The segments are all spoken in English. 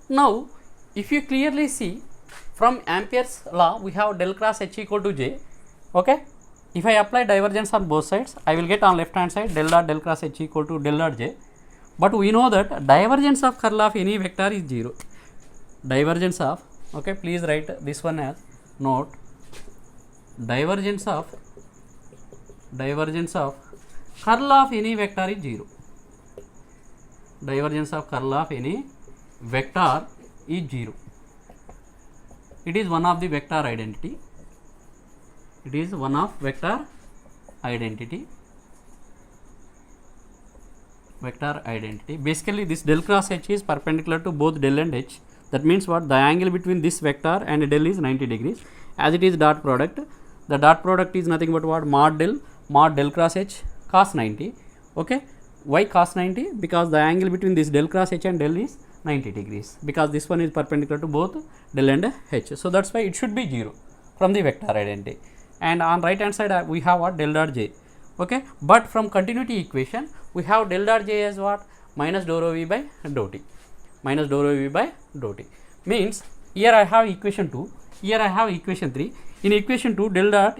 Now, if you clearly see from Ampere's law, we have del cross H equal to J. Okay. If I apply divergence on both sides, I will get on left hand side del dot del cross H equal to del dot J. But we know that divergence of curl of any vector is 0. Divergence of, okay, please write this one as note, divergence of curl of any vector is 0. Divergence of curl of any vector is 0. It is one of the vector identity. It is one of vector identity. Vector identity. Basically, this del cross H is perpendicular to both del and H. That means what? The angle between this vector and del is 90 degrees. As it is dot product, the dot product is nothing but what? Mod del cross H cos 90. Okay. Why cos 90? Because the angle between this del cross H and del is 90 degrees. Because this one is perpendicular to both del and H. So that's why it should be 0 from the vector identity. And on right hand side we have what? Del dot J. Okay. But from continuity equation we have del dot J as what? Minus dou rho v by dou t. Minus dou rho v by dou t. Means here I have equation 2. Here I have equation 3. In equation 2,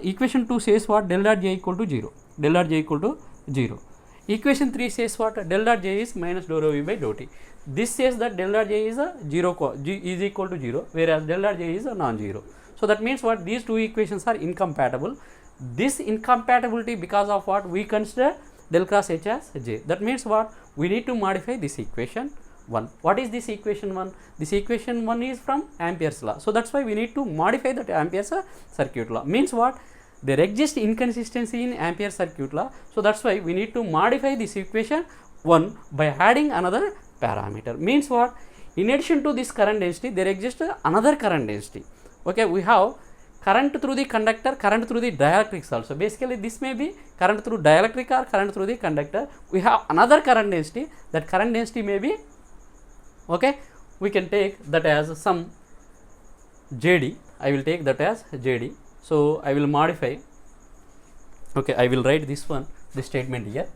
equation 2 says what? Del dot J equal to 0. Del dot J equal to 0. Equation 3 says what? Del dot J is minus dou rho v by dou t. This says that del dot J is a 0, G is equal to 0, whereas del dot J is a non-zero. So that means what? These two equations are incompatible. This incompatibility, because of what? We consider del cross H as J. That means what? We need to modify this equation 1. What is this equation 1? This equation 1 is from Ampere's law. So that's why we need to modify that Ampere's circuit law. Means what? There exists inconsistency in Ampere circuit law. So that's why we need to modify this equation 1 by adding another parameter. Means what? In addition to this current density, there exists another current density. Okay, we have current through the conductor, current through the dielectrics also. Basically, this may be current through dielectric or current through the conductor. We have another current density. That current density may be, okay, we can take that as some JD. I will take that as JD. So I will modify. Okay, I will write this one, this statement here.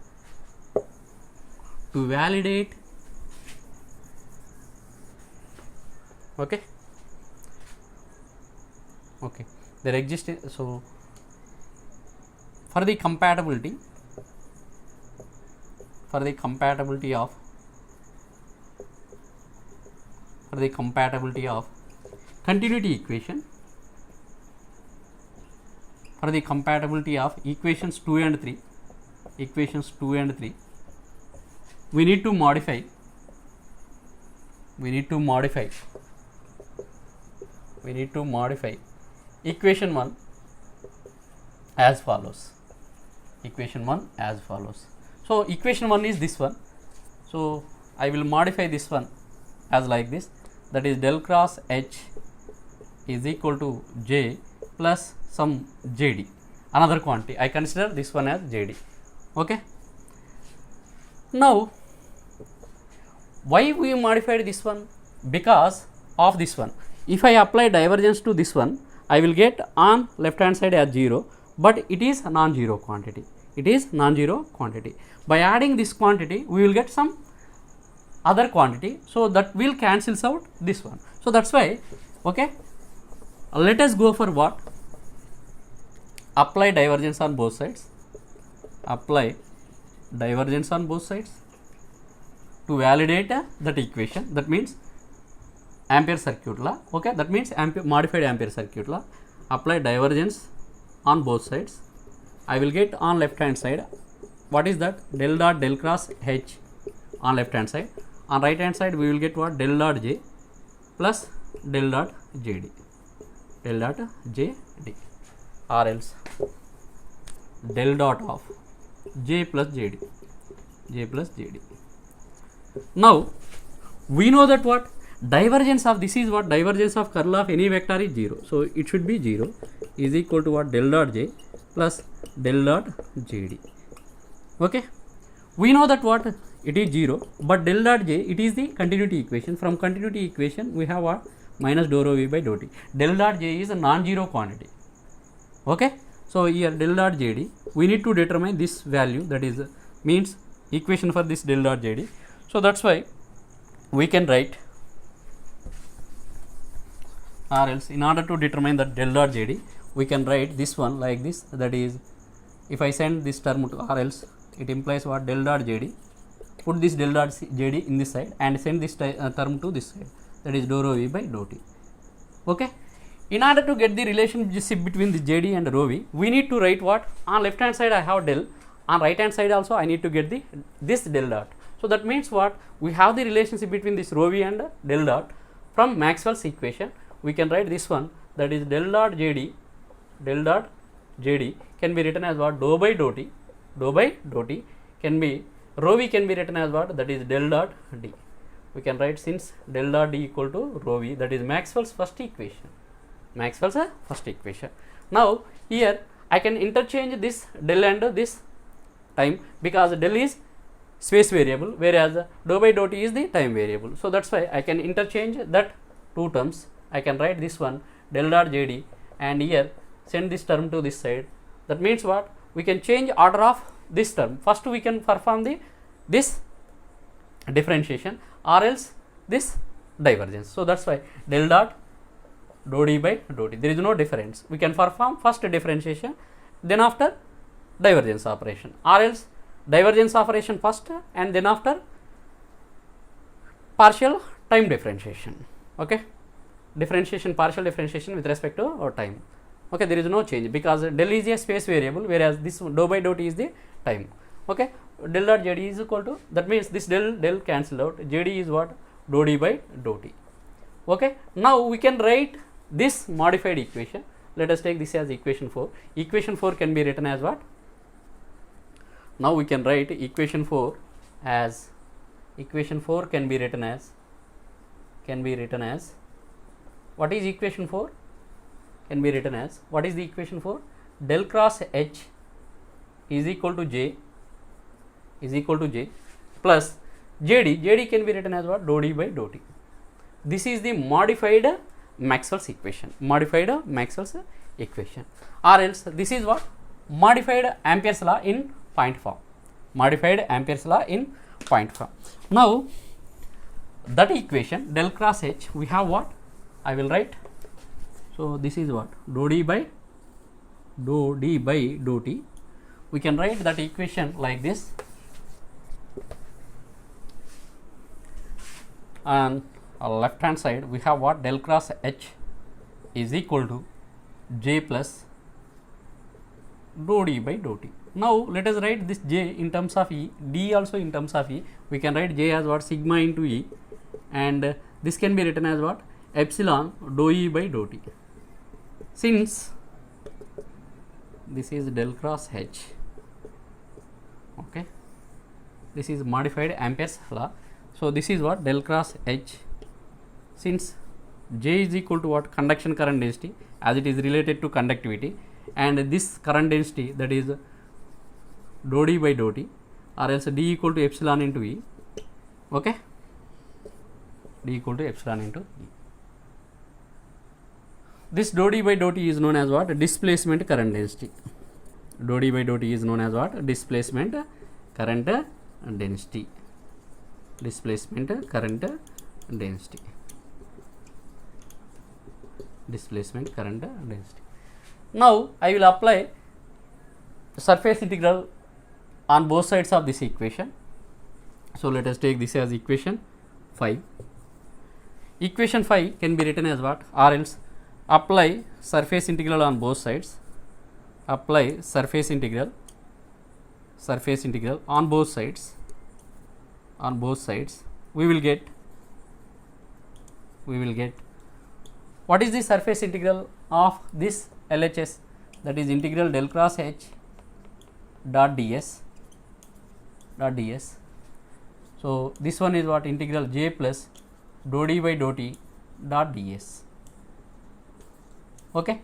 To validate, okay, okay, there exists, so for the compatibility of continuity equation, for the compatibility of equations 2 and 3, we need to modify equation 1 as follows. So equation 1 is this one. So I will modify this one as like this, that is del cross H is equal to J plus some JD, another quantity. I consider this one as JD. Okay. Now, why we modified this one? Because of this one. If I apply divergence to this one, I will get on left hand side as 0, but it is a non-zero quantity. By adding this quantity, we will get some other quantity. So that will cancels out this one. So that's why, okay, let us go for what? Apply divergence on both sides. To validate that equation. That means Ampere circuit law. Okay, that means modified Ampere circuit law. Apply divergence on both sides. I will get on left hand side, what is that? Del dot del cross H on left hand side. On right hand side, we will get what? Del dot J plus del dot JD. Or else del dot of J plus JD. Now we know that what? Divergence of this is what? Divergence of curl of any vector is 0. So it should be 0 is equal to what? Del dot J plus del dot JD. Okay. We know that what? It is 0, but del dot J, it is the continuity equation. From continuity equation, we have what? Minus dou rho v by dou t. Del dot J is a non-zero quantity. Okay. So here del dot JD, we need to determine this value, that is means equation for this del dot JD. So that's why we can write or else in order to determine the del dot JD, we can write this one like this, that is, if I send this term to or else, it implies what, del dot JD, put this del dot JD in this side and send this term to this side, that is dou rho V by dou T. Okay. In order to get the relationship between the JD and rho V, we need to write what, on left hand side I have del, on right hand side also I need to get the this del dot. So that means what, we have the relationship between this rho V and del dot from Maxwell's equation. We can write this one, that is del dot JD can be written as what, dou by dou T can be, rho V can be written as what, that is del dot D. We can write, since del dot D equal to rho V, that is Maxwell's first equation. Now here I can interchange this del and this time, because del is space variable, whereas dou by dou T is the time variable. So that's why I can interchange that two terms. I can write this one, del dot JD, and here send this term to this side. That means what, we can change order of this term. First we can perform this differentiation, or else this divergence. So that's why del dot dou D by dou T, there is no difference. We can perform first differentiation, then after divergence operation, or else divergence operation first and then after partial time differentiation. Okay, partial differentiation with respect to our time. Okay, there is no change, because del is a space variable, whereas this dou by dou T is the time. Okay, del dot JD is equal to, that means this del cancelled out, JD is what, dou D by dou T. Okay, now we can write this modified equation. Let us take this as equation 4. Equation 4 can be written as what? Now we can write equation 4 as, equation 4 can be written as, what is equation 4? Can be written as, what is the equation 4? Del cross H is equal to J plus JD can be written as what, dou D by dou T. This is the modified Maxwell's equation, or else this is what, modified Ampere's law in point form. Now that equation del cross H, we have what, I will write, so this is what, dou D by dou T. We can write that equation like this, and on left hand side we have what, del cross H is equal to J plus dou D by dou T. Now let us write this J in terms of E, D also in terms of E. We can write J as what, sigma into E, and this can be written as what, epsilon dou E by dou T. Since this is del cross H, okay, this is modified Ampere's law. So this is what, del cross H, since J is equal to what, conduction current density, as it is related to conductivity, and this current density, that is dou D by dou T, or else D equal to epsilon into E. Okay, D equal to epsilon into E. This dou D by dou T is known as what, displacement current density. Dou D by dou T is known as what, displacement current density. Now I will apply surface integral on both sides of this equation. So let us take this as equation 5. Equation 5 can be written as what, or else apply surface integral on both sides. Apply surface integral on both sides. We will get what is the surface integral of this LHS, that is integral del cross H dot ds. So this one is what, integral J plus dou D by dou T dot ds. Okay,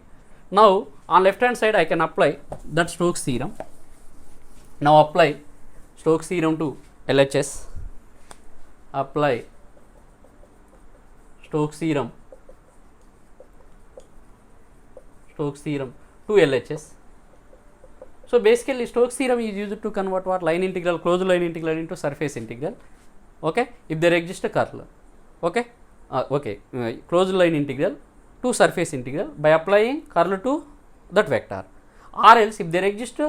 now on left hand side I can apply that Stokes theorem. Now apply Stokes theorem to LHS. Apply Stokes theorem to LHS. So basically Stokes theorem is used to convert what, line integral, closed line integral into surface integral. Okay, if there exists a curl. Okay, closed line integral to surface integral by applying curl to that vector, or else if there exists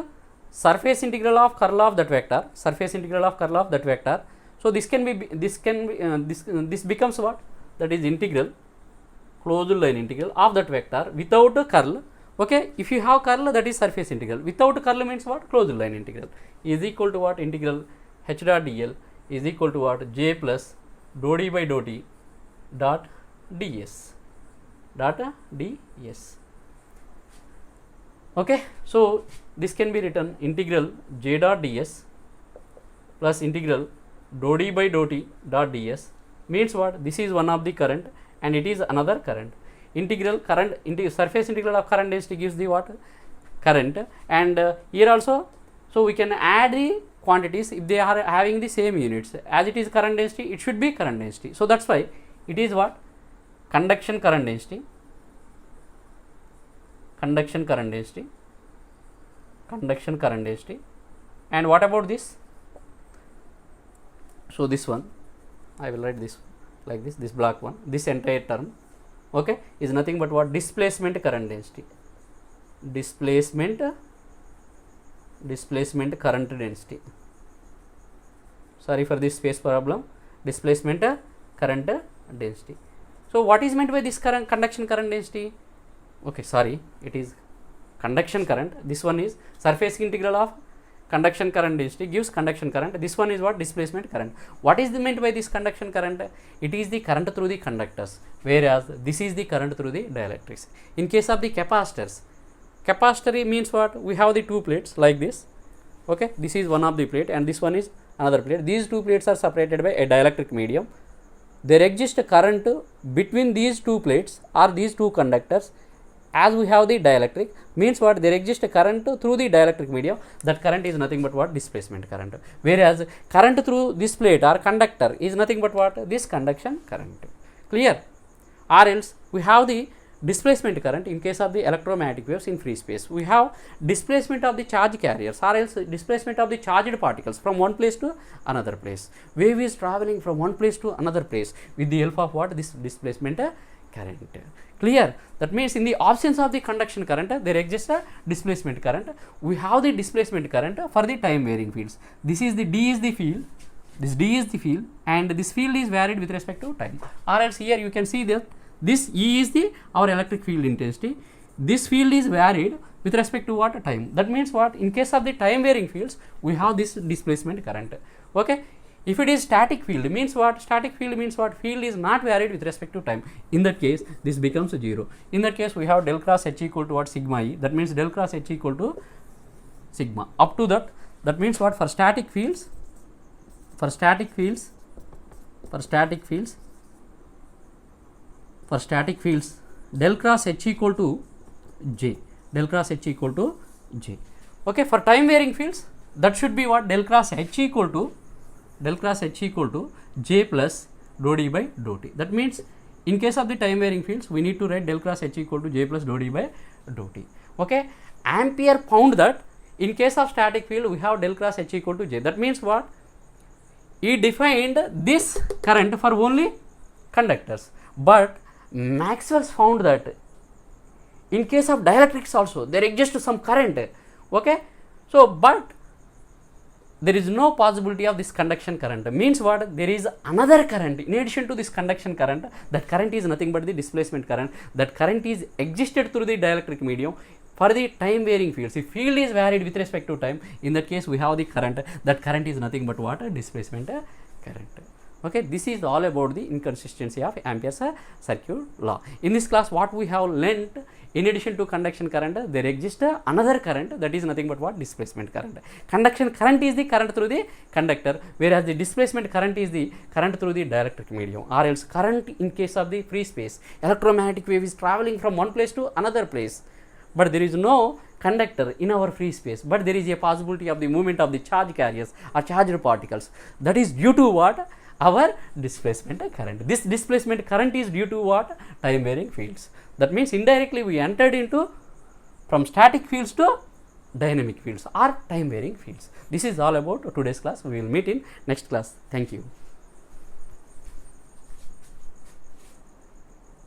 surface integral of curl of that vector, surface integral of curl of that vector, so this becomes what, that is integral, closed line integral of that vector without a curl. Okay, if you have curl, that is surface integral. Without curl means what, closed line integral, is equal to what, integral h dot dl is equal to what, j plus dou d by dou t dot ds dot ds. Okay, so this can be written integral j dot ds plus integral dou d by dou t dot ds means what, this is one of the current and it is another current. Integral current into surface integral of current density gives the what, current, and here also, so we can add the quantities if they are having the same units. As it is current density, it should be current density. So that's why it is what, conduction current density, conduction current density, conduction current density. And what about this? So this one, I will write this like this black one, this entire term, okay, is nothing but what, displacement current density, displacement current density. Sorry for this space problem, displacement current density. So what is meant by this current, conduction current density? Okay, sorry, it is conduction current. This one is surface integral of conduction current density gives conduction current. This one is what, displacement current. What is meant by this conduction current? It is the current through the conductors, whereas this is the current through the dielectrics. In case of the capacitors, capacitor means what, we have the two plates like this. Okay, this is one of the plate and this one is another plate. These two plates are separated by a dielectric medium. There exists a current between these two plates or these two conductors. As we have the dielectric, means what, there exists a current through the dielectric medium. That current is nothing but what, displacement current, whereas current through this plate or conductor is nothing but what, this conduction current. Clear? Or else we have the displacement current in case of the electromagnetic waves in free space. We have displacement of the charge carriers or else displacement of the charged particles from one place to another place. Wave is traveling from one place to another place with the help of what, this displacement current. Clear? That means in the absence of the conduction current, there exists a displacement current. We have the displacement current for the time varying fields. This is the D is the field, this D is the field, and this field is varied with respect to time. Or else here you can see that this E is the our electric field intensity. This field is varied with respect to what, time. That means what, in case of the time varying fields, we have this displacement current. Okay. If it is static field, means what, static field means what, field is not varied with respect to time. In that case, this becomes 0. In that case, we have del cross H equal to what, sigma E. That means del cross H equal to sigma. Up to that, that means what, for static fields, del cross H equal to J, del cross H equal to J. Okay, for time varying fields, that should be what, del cross H equal to J plus dou d by dou t. That means in case of the time varying fields, we need to write del cross H equal to J plus dou d by dou t. Okay, Ampere found that in case of static field, we have del cross H equal to J. That means what, he defined this current for only conductors, but Maxwell found that in case of dielectrics also there exists some current. Okay, so but there is no possibility of this conduction current. Means what, there is another current in addition to this conduction current. That current is nothing but the displacement current. That current is existed through the dielectric medium for the time varying fields. If field is varied with respect to time, in that case we have the current. That current is nothing but what, displacement current. Okay, this is all about the inconsistency of Ampere's circuit law. In this class, what we have learnt, in addition to conduction current, there exists another current, that is nothing but what, displacement current. Conduction current is the current through the conductor, whereas the displacement current is the current through the dielectric medium. Or else current in case of the free space, electromagnetic wave is traveling from one place to another place, but there is no conductor in our free space, but there is a possibility of the movement of the charge carriers or charged particles. That is due to what, our displacement current. This displacement current is due to what, time varying fields. That means indirectly we entered into from static fields to dynamic fields or time varying fields. This is all about today's class. We will meet in next class. Thank you.